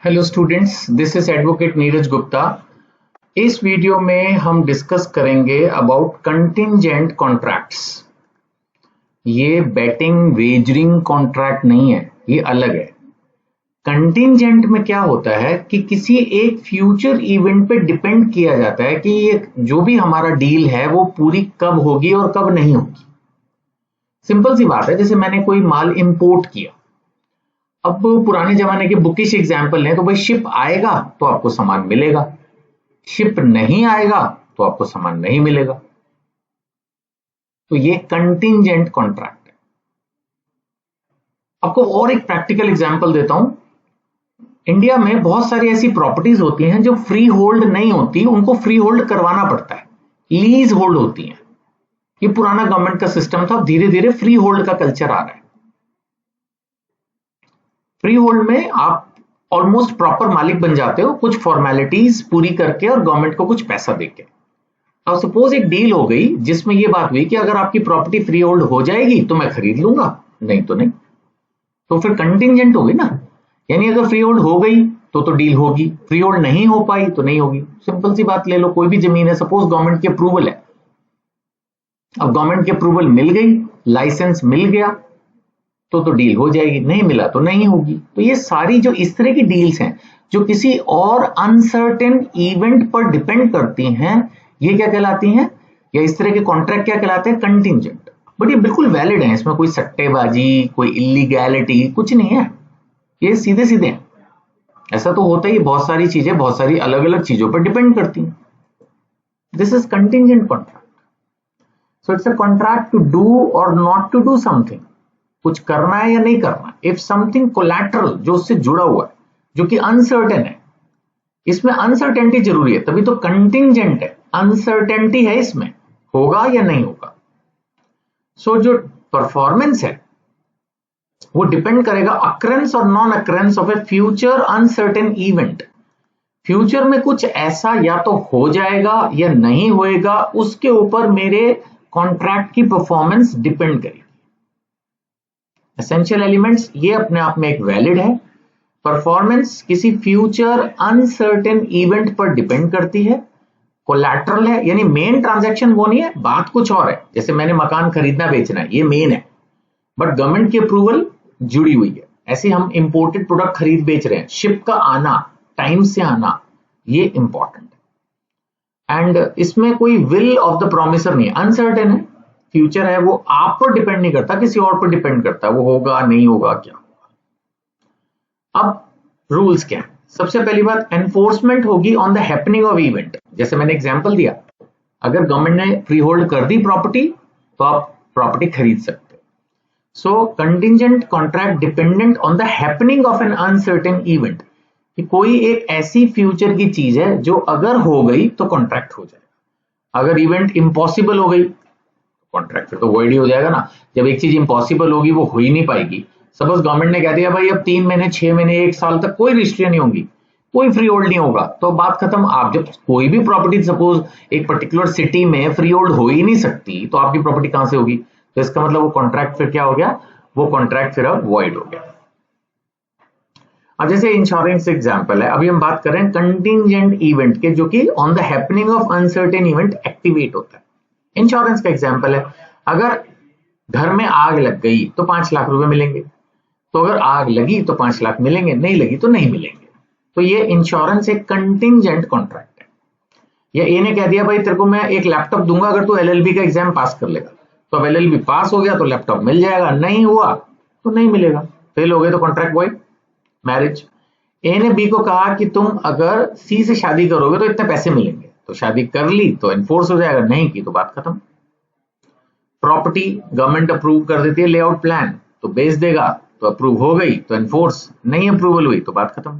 Hello students, this is advocate Neeraj Gupta. इस video में हम डिस्कस करेंगे अबाउट कंटिंजेंट कॉन्ट्रैक्ट्स। ये बेटिंग वेजरिंग कॉन्ट्रैक्ट नहीं है, ये अलग है। कंटिंजेंट में क्या होता है कि किसी एक फ्यूचर इवेंट पे डिपेंड किया जाता है कि ये जो भी हमारा डील है वो पूरी कब होगी और कब नहीं होगी। सिंपल सी बात है, जैसे मैंने कोई माल इंपोर्ट किया, अब पुराने जमाने के बुकिश एग्जाम्पल है तो भाई शिप आएगा तो आपको सामान मिलेगा, शिप नहीं आएगा तो आपको सामान नहीं मिलेगा। तो ये कंटिंजेंट कॉन्ट्रैक्ट है। आपको और एक प्रैक्टिकल एग्जाम्पल देता हूं। इंडिया में बहुत सारी ऐसी प्रॉपर्टीज होती हैं जो फ्री होल्ड नहीं होती, उनको फ्री होल्ड करवाना पड़ता है, लीज होल्ड होती हैं। ये पुराना गवर्नमेंट का सिस्टम था, धीरे धीरे फ्री होल्ड का कल्चर आ रहा है। फ्री होल्ड में आप ऑलमोस्ट प्रॉपर मालिक बन जाते हो, कुछ फॉर्मेलिटीज पूरी करके और गवर्नमेंट को कुछ पैसा देके। अब सपोज एक डील हो गई जिसमें ये बात हुई कि अगर आपकी प्रॉपर्टी फ्री होल्ड हो जाएगी तो मैं खरीद लूंगा, नहीं तो नहीं। तो फिर कंटिंजेंट होगी ना, यानी अगर फ्री होल्ड हो गई तो डील होगी, फ्री होल्ड नहीं हो पाई तो नहीं होगी। सिंपल सी बात ले लो, कोई भी जमीन है, सपोज गवर्नमेंट की अप्रूवल है, अब गवर्नमेंट की अप्रूवल मिल गई, लाइसेंस मिल गया तो डील हो जाएगी, नहीं मिला तो नहीं होगी। तो ये सारी जो इस तरह की डील्स हैं जो किसी और अनसर्टेन इवेंट पर डिपेंड करती हैं, ये क्या कहलाती हैं, या इस तरह के कॉन्ट्रैक्ट क्या कहलाते हैं, कंटिंजेंट। बट ये बिल्कुल वैलिड है, इसमें कोई सट्टेबाजी, कोई इलीगैलिटी कुछ नहीं है, ये सीधे सीधे हैं। ऐसा तो होता ही, बहुत सारी चीजें बहुत सारी अलग अलग चीजों पर डिपेंड करती हैं। This is contingent contract. So it's a contract to do और नॉट टू डू समथिंग, कुछ करना है या नहीं करना। इफ समथिंग कोलैटरल जो उससे जुड़ा हुआ है, जो कि अनसर्टेन है, इसमें अनसर्टेनिटी जरूरी है, तभी तो कंटिंजेंट है। अनसर्टेनिटी है इसमें, होगा या नहीं होगा। सो जो परफॉर्मेंस है वो डिपेंड करेगा अक्रेंस और non occurrence of A future uncertain event. Future में कुछ ऐसा या तो हो जाएगा या नहीं होएगा, उसके ऊपर मेरे कॉन्ट्रैक्ट की परफॉर्मेंस डिपेंड करेगी। एसेंशियल एलिमेंट्स ये अपने आप में एक वैलिड है। परफॉर्मेंस किसी फ्यूचर अनसर्टेन इवेंट पर डिपेंड करती है। कोलैटरल है, यानी मेन ट्रांजैक्शन वो नहीं है, बात कुछ और है। जैसे मैंने मकान खरीदना बेचना है, ये मेन है, बट गवर्नमेंट की अप्रूवल जुड़ी हुई है। ऐसे हम इंपोर्टेड प्रोडक्ट खरीद बेच रहे हैं, शिप का आना, टाइम से आना, ये इंपॉर्टेंट है। एंड इसमें कोई विल ऑफ द प्रोमिसर नहीं है, अनसर्टेन है। फ्यूचर है वो आप पर डिपेंड नहीं करता, किसी और पर डिपेंड करता है, वो होगा नहीं होगा क्या होगा। अब रूल्स क्या है, सबसे पहली बात, एनफोर्समेंट होगी on the happening of event. जैसे मैंने एग्जांपल दिया, अगर गवर्नमेंट ने फ्री होल्ड कर दी प्रॉपर्टी तो आप प्रॉपर्टी खरीद सकते हो। So contingent contract dependent on the happening of an uncertain event, कि कोई एक ऐसी फ्यूचर की चीज है जो अगर हो गई तो कॉन्ट्रैक्ट हो जाएगा। अगर इवेंट इम्पॉसिबल हो गई कॉन्ट्रैक्ट फिर तो वॉइड ही हो जाएगा ना। जब एक चीज इंपॉसिबल होगी वो हो ही नहीं पाएगी। सपोज गवर्नमेंट ने कह दिया भाई अब 3 महीने 6 महीने 1 साल तक कोई रजिस्ट्री नहीं होगी, कोई फ्री होल्ड नहीं होगा, तो बात खत्म। आप जब कोई भी प्रॉपर्टी सपोज एक पर्टिकुलर सिटी में फ्री होल्ड हो ही नहीं सकती तो आपकी प्रॉपर्टी कहां से होगी, तो इसका मतलब वो कॉन्ट्रैक्ट फिर क्या हो गया, वो कॉन्ट्रैक्ट फिर अब वॉइड हो गया। अब जैसे इंश्योरेंस एग्जांपल है, अभी हम बात कर रहे हैं कंटिंजेंट इवेंट के, जो कि on the happening of uncertain event activate होता है। इंश्योरेंस का एग्जांपल है, अगर घर में आग लग गई तो 5 लाख रुपए मिलेंगे, तो अगर आग लगी तो 5 लाख मिलेंगे, नहीं लगी तो नहीं मिलेंगे। तो ये इंश्योरेंस एक कंटिंजेंट कॉन्ट्रैक्ट है। या ए ने कह दिया भाई तेरे को मैं एक लैपटॉप दूंगा अगर तू एलएलबी का एग्जाम पास कर लेगा, तो अब एलएलबी पास हो गया तो लैपटॉप मिल जाएगा, नहीं हुआ तो नहीं मिलेगा, फेल हो गए तो कॉन्ट्रैक्ट वॉइड। मैरिज, ए ने बी को कहा कि तुम अगर सी से शादी करोगे तो इतने पैसे मिलेंगे, तो शादी कर ली तो एनफोर्स हो जाएगा, नहीं की तो बात खत्म। प्रॉपर्टी गवर्नमेंट अप्रूव कर देती है लेआउट प्लान, तो बेच देगा, तो अप्रूव हो गई तो एनफोर्स, नहीं अप्रूवल हुई तो बात खत्म।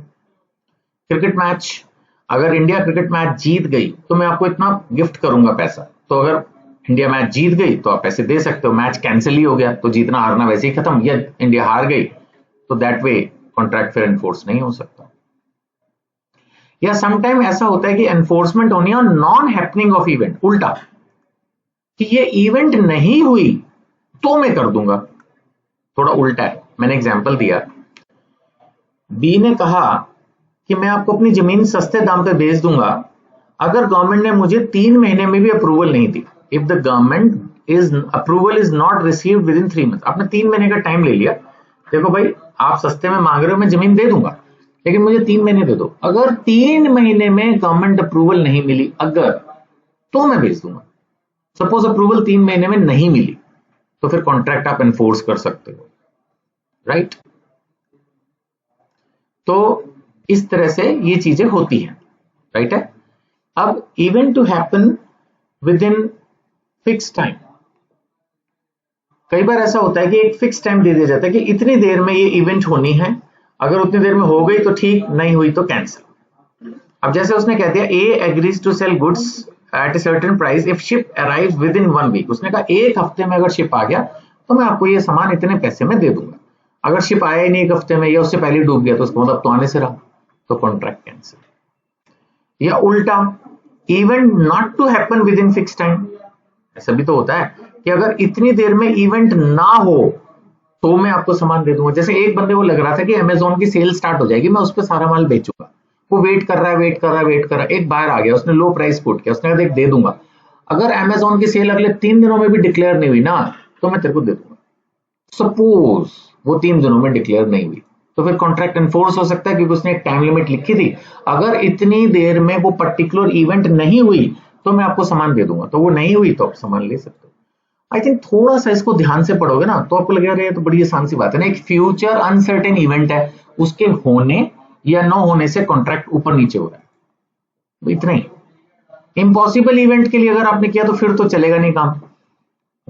क्रिकेट मैच, अगर इंडिया क्रिकेट मैच जीत गई तो मैं आपको इतना गिफ्ट करूंगा पैसा, तो अगर इंडिया मैच जीत गई तो आप पैसे दे सकते हो, मैच कैंसिल ही हो गया तो जीतना हारना वैसे ही खत्म, या इंडिया हार गई तो दैट वे कॉन्ट्रैक्ट फिर एनफोर्स नहीं हो सकता। या समटाइम ऐसा होता है कि एनफोर्समेंट होनी है नॉन हैपनिंग ऑफ इवेंट, उल्टा कि ये इवेंट नहीं हुई तो मैं कर दूंगा, थोड़ा उल्टा है। मैंने एग्जांपल दिया, बी ने कहा कि मैं आपको अपनी जमीन सस्ते दाम पे बेच दूंगा अगर गवर्नमेंट ने मुझे 3 महीने में भी अप्रूवल नहीं दी। If the government approval is not received within 3 month, आपने 3 महीने का टाइम ले लिया, देखो भाई आप सस्ते में मांग रहे हो, मैं जमीन दे दूंगा लेकिन मुझे 3 महीने दे दो। अगर 3 महीने में गवर्नमेंट अप्रूवल नहीं मिली अगर, तो मैं बेच दूंगा। सपोज अप्रूवल 3 महीने में नहीं मिली तो फिर कॉन्ट्रैक्ट आप एनफोर्स कर सकते हो, राइट। तो इस तरह से ये चीजें होती हैं, राइट है। अब event to happen within fix time, कई बार ऐसा होता है कि एक फिक्स टाइम दे दिया जाता है कि इतनी देर में ये इवेंट होनी है, अगर उतनी देर में हो गई तो ठीक, नहीं हुई तो कैंसिल। अब जैसे उसने कह दिया A agrees to sell goods at a certain price if ship arrives within 1 week, उसने कहा एक हफ्ते में अगर शिप आ गया तो मैं आपको ये सामान इतने पैसे में दे दूंगा। अगर शिप आया ही नहीं एक हफ्ते में या उससे पहले डूब गया तो उसका मतलब तो आने से रहा, तो कॉन्ट्रैक्ट कैंसिल। या उल्टा, event not to happen within fix time, ऐसा भी तो होता है कि अगर इतनी देर में इवेंट ना हो तो मैं आपको सामान दे दूंगा। जैसे एक बंदे को लग रहा था कि अमेजोन की सेल स्टार्ट हो जाएगी, मैं उस पर सारा माल बेचूंगा, वो वेट कर रहा है, एक बार आ गया, उसने लो प्राइस पुट किया, उसने कहा देख दे दूंगा, अगर अमेजोन की सेल अगले 3 दिनों में भी डिक्लेयर नहीं हुई ना तो मैं तेरे को दे दूंगा। सपोज वो 3 दिनों में डिक्लेयर नहीं हुई तो फिर कॉन्ट्रैक्ट एनफोर्स हो सकता है क्योंकि उसने एक टाइम लिमिट लिखी थी, अगर इतनी देर में वो पर्टिकुलर इवेंट नहीं हुई तो मैं आपको सामान दे दूंगा, तो वो नहीं हुई तो आप सामान ले सकते हो। आई थिंक थोड़ा सा इसको ध्यान से पढ़ोगे ना तो आपको लगेगा ये तो बड़ी आसान सी बात है ना, एक फ्यूचर अनसर्टेन इवेंट है, उसके होने या न होने से कॉन्ट्रैक्ट ऊपर नीचे हो रहा है, इतना ही। इम्पॉसिबल इवेंट के लिए अगर आपने किया तो फिर तो चलेगा नहीं काम।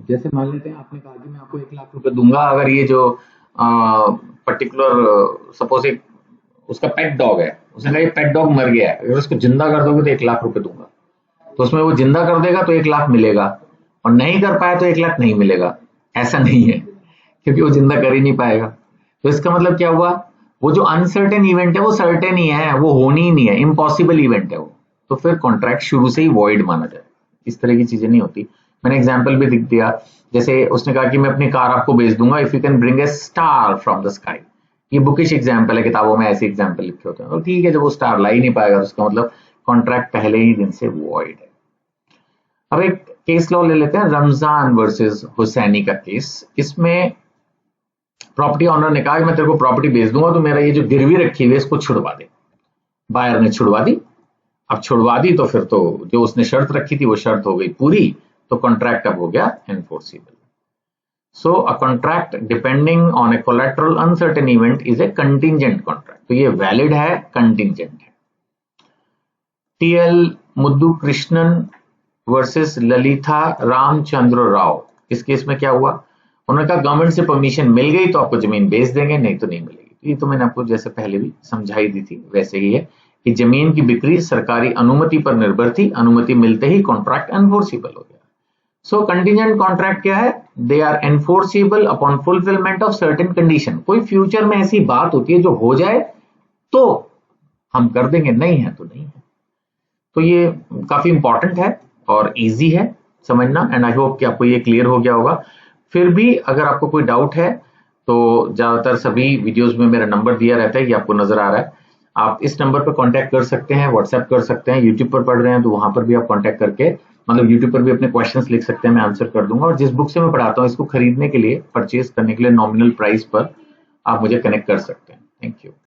जैसे मान लेते हैं आपने कहा कि मैं आपको 1 लाख रुपए दूंगा अगर ये जो पर्टिकुलर सपोज एक उसका पेट डॉग है, उसने कहा ये पेट डॉग मर गया है, अगर उसको जिंदा कर दोगे तो 1 लाख रुपए दूंगा, तो उसमें वो जिंदा कर देगा तो 1 लाख मिलेगा, और नहीं कर पाया तो 1 लाख नहीं मिलेगा। ऐसा नहीं है क्योंकि वो जिंदा कर ही नहीं पाएगा। तो इसका मतलब क्या हुआ, वो जो अनसर्टेन इवेंट है वो सर्टेन ही है, वो होनी ही नहीं है, इम्पॉसिबल इवेंट है वो, तो फिर कॉन्ट्रैक्ट शुरू से ही वॉइड माना जाए। इस तरह की चीजें नहीं होती। मैंने एग्जाम्पल भी दिख दिया, जैसे उसने कहा कि मैं अपनी कार आपको बेच दूंगा if you can bring a star from the sky. ये बुकिश एग्जाम्पल है, किताबों में ऐसे एग्जाम्पल लिखे होते हैं, तो ठीक है जब वो स्टार ला ही नहीं पाएगा तो उसका मतलब कॉन्ट्रैक्ट पहले ही दिन से वॉइड है। अब एक केस लॉ ले लेते हैं, रमजान वर्सेस हुसैनी का केस। इसमें प्रॉपर्टी ऑनर ने कहा कि मैं तेरे को प्रॉपर्टी बेच दूंगा तो मेरा ये जो गिरवी रखी हुई है इसको छुड़वा दे। बायर ने छुड़वा दी। अब छुड़वा दी तो फिर तो जो उसने शर्त रखी थी वो शर्त हो गई पूरी, तो कॉन्ट्रैक्ट अब हो गया enforceable. So a contract depending on A collateral uncertain event is a contingent contract, तो ये वैलिड है, कंटिंजेंट है। टीएल मुद्दू कृष्णन वर्सेस ललिता रामचंद्र राव, इस केस में क्या हुआ, उन्होंने कहा गवर्नमेंट से परमिशन मिल गई तो आपको जमीन बेच देंगे, नहीं तो नहीं मिलेगी। ये तो मैंने आपको जैसे पहले भी समझाई दी थी वैसे ही है कि जमीन की बिक्री सरकारी अनुमति पर निर्भर थी, अनुमति मिलते ही कॉन्ट्रैक्ट एनफोर्सिबल हो गया। सो कंटिजेंट कॉन्ट्रैक्ट क्या है, they are enforceable upon fulfilment of certain condition. कोई फ्यूचर में ऐसी बात होती है जो हो जाए तो हम कर देंगे, नहीं है तो नहीं है। तो ये काफी इंपॉर्टेंट है और इजी है समझना, एंड आई होप कि आपको ये क्लियर हो गया होगा। फिर भी अगर आपको कोई डाउट है तो ज्यादातर सभी वीडियोस में मेरा नंबर दिया रहता है, ये आपको नजर आ रहा है, आप इस नंबर पर कांटेक्ट कर सकते हैं, व्हाट्सएप कर सकते हैं, यूट्यूब पर पढ़ रहे हैं तो वहां पर भी आप कांटेक्ट करके मतलब यूट्यूब पर भी अपने क्वेश्चंस लिख सकते हैं, मैं आंसर कर दूंगा। और जिस बुक से मैं पढ़ाता हूँ इसको खरीदने के लिए, परचेज करने के लिए नॉमिनल प्राइस पर आप मुझे कनेक्ट कर सकते हैं। Thank you.